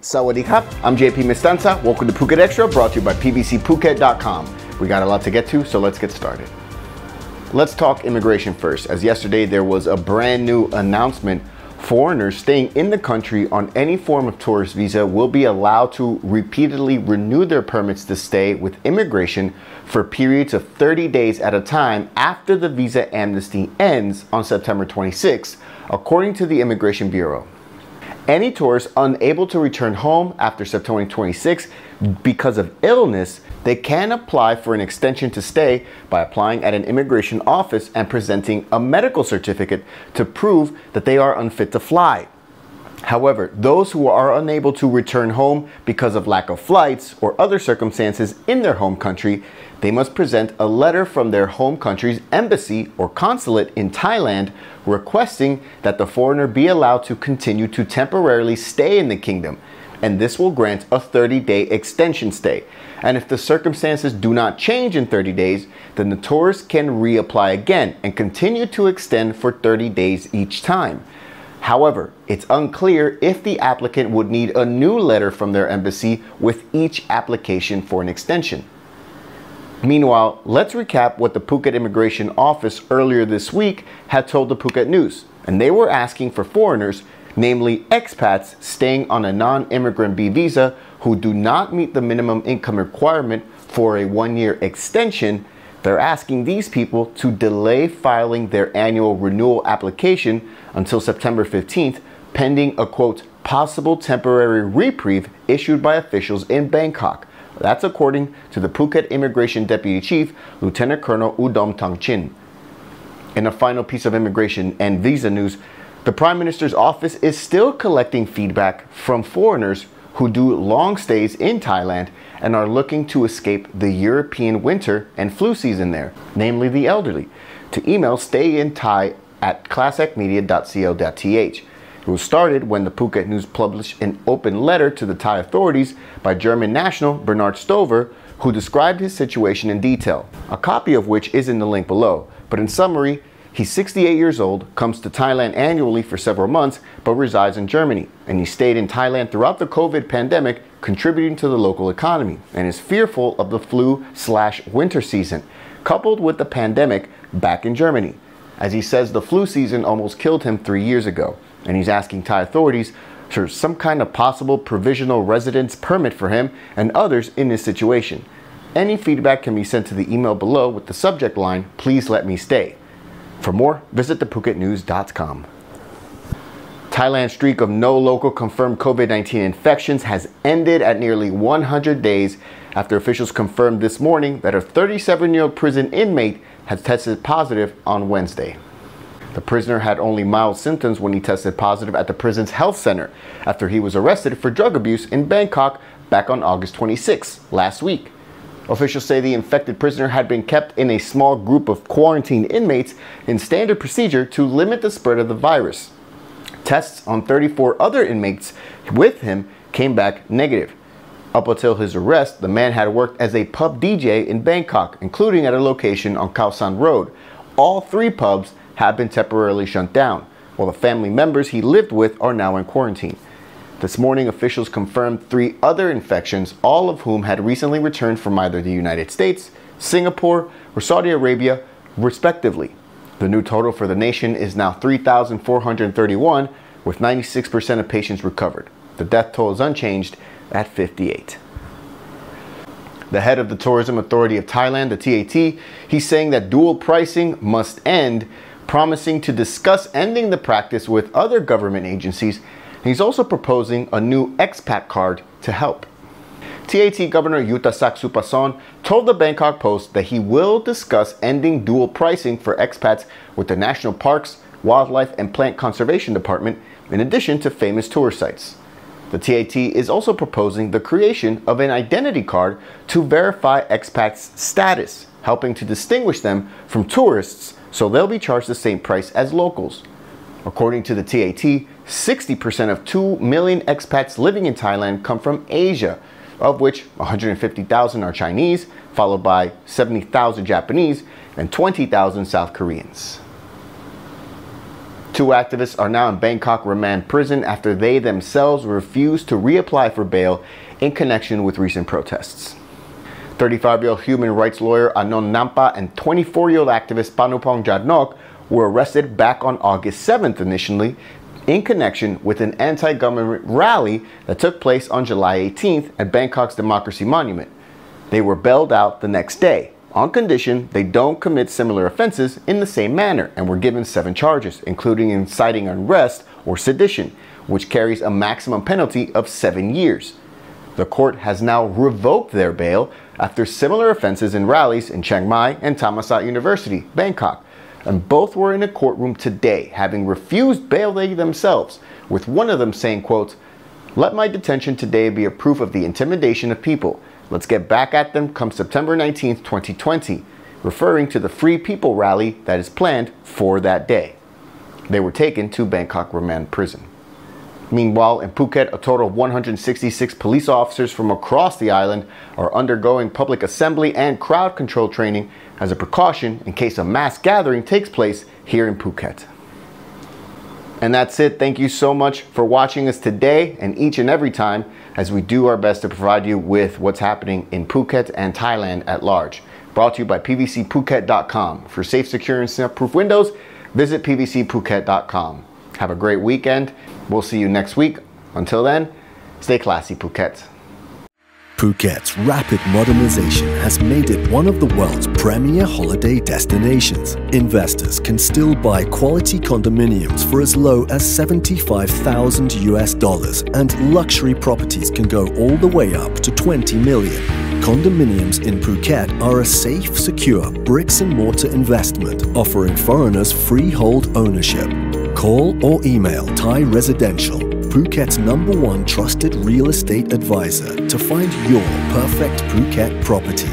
Sawadee Krap, I'm JP Mestanza. Welcome to Phuket Extra, brought to you by pbcphuket.com. We got a lot to get to, so let's get started. Let's talk immigration first, as yesterday there was a brand new announcement. Foreigners staying in the country on any form of tourist visa will be allowed to repeatedly renew their permits to stay with immigration for periods of 30 days at a time after the visa amnesty ends on September 26, according to the Immigration Bureau. Any tourists unable to return home after September 26 because of illness, they can apply for an extension to stay by applying at an immigration office and presenting a medical certificate to prove that they are unfit to fly. However, those who are unable to return home because of lack of flights or other circumstances in their home country, they must present a letter from their home country's embassy or consulate in Thailand requesting that the foreigner be allowed to continue to temporarily stay in the kingdom, and this will grant a 30-day extension stay. And if the circumstances do not change in 30 days, then the tourist can reapply again and continue to extend for 30 days each time. However, it's unclear if the applicant would need a new letter from their embassy with each application for an extension. Meanwhile, let's recap what the Phuket Immigration Office earlier this week had told the Phuket News, and they were asking for foreigners, namely expats staying on a non-immigrant B visa who do not meet the minimum income requirement for a one-year extension. They're asking these people to delay filing their annual renewal application until September 15th, pending a quote, possible temporary reprieve issued by officials in Bangkok. That's according to the Phuket Immigration Deputy Chief, Lieutenant Colonel Udom Tangchin. In a final piece of immigration and visa news, the Prime Minister's office is still collecting feedback from foreigners who do long stays in Thailand and are looking to escape the European winter and flu season there, namely the elderly, to email stayinthai@classicmedia.co.th. It was started when the Phuket News published an open letter to the Thai authorities by German national Bernard Stover, who described his situation in detail, a copy of which is in the link below. But in summary, he's 68 years old, comes to Thailand annually for several months, but resides in Germany. And he stayed in Thailand throughout the COVID pandemic, contributing to the local economy, and is fearful of the flu/winter season, coupled with the pandemic back in Germany. As he says, the flu season almost killed him 3 years ago, and he's asking Thai authorities for some kind of possible provisional residence permit for him and others in this situation. Any feedback can be sent to the email below with the subject line, "Please let me stay." For more, visit thephuket.news.com. Thailand's streak of no local confirmed COVID-19 infections has ended at nearly 100 days after officials confirmed this morning that a 37-year-old prison inmate has tested positive on Wednesday. The prisoner had only mild symptoms when he tested positive at the prison's health center after he was arrested for drug abuse in Bangkok back on August 26, last week. Officials say the infected prisoner had been kept in a small group of quarantined inmates in standard procedure to limit the spread of the virus. Tests on 34 other inmates with him came back negative. Up until his arrest, the man had worked as a pub DJ in Bangkok, including at a location on Khao San Road. All 3 pubs have been temporarily shut down, while the family members he lived with are now in quarantine. This morning, officials confirmed 3 other infections, all of whom had recently returned from either the United States, Singapore, or Saudi Arabia, respectively. The new total for the nation is now 3,431, with 96% of patients recovered. The death toll is unchanged at 58. The head of the Tourism Authority of Thailand, the TAT, he's saying that dual pricing must end, promising to discuss ending the practice with other government agencies. He's also proposing a new expat card to help. TAT Governor Yuttasak Supason told the Bangkok Post that he will discuss ending dual pricing for expats with the National Parks, Wildlife and Plant Conservation Department, in addition to famous tourist sites. The TAT is also proposing the creation of an identity card to verify expats' status, helping to distinguish them from tourists so they'll be charged the same price as locals. According to the TAT, 60% of 2 million expats living in Thailand come from Asia, of which 150,000 are Chinese, followed by 70,000 Japanese and 20,000 South Koreans. Two activists are now in Bangkok remand prison after they themselves refused to reapply for bail in connection with recent protests. 35-year-old human rights lawyer Anon Nampa and 24-year-old activist Panupong Jadnok were arrested back on August 7th initially in connection with an anti-government rally that took place on July 18th at Bangkok's Democracy Monument. They were bailed out the next day, on condition they don't commit similar offenses in the same manner, and were given 7 charges, including inciting unrest or sedition, which carries a maximum penalty of 7 years. The court has now revoked their bail after similar offenses in rallies in Chiang Mai and Thammasat University, Bangkok, and both were in a courtroom today, having refused bail they themselves, with one of them saying, quote, "Let my detention today be a proof of the intimidation of people. Let's get back at them come September 19th, 2020, referring to the Free People rally that is planned for that day. They were taken to Bangkok remand prison. Meanwhile, in Phuket, a total of 166 police officers from across the island are undergoing public assembly and crowd control training as a precaution in case a mass gathering takes place here in Phuket. And that's it. Thank you so much for watching us today and each and every time as we do our best to provide you with what's happening in Phuket and Thailand at large. Brought to you by pvcphuket.com. For safe, secure, and snap-proof windows, visit pvcphuket.com. Have a great weekend. We'll see you next week. Until then, stay classy, Phuket. Phuket's rapid modernization has made it one of the world's premier holiday destinations. Investors can still buy quality condominiums for as low as $75,000 and luxury properties can go all the way up to 20 million. Condominiums in Phuket are a safe, secure bricks-and-mortar investment offering foreigners freehold ownership. Call or email Thai Residential, Phuket's #1 trusted real estate advisor, to find your perfect Phuket property.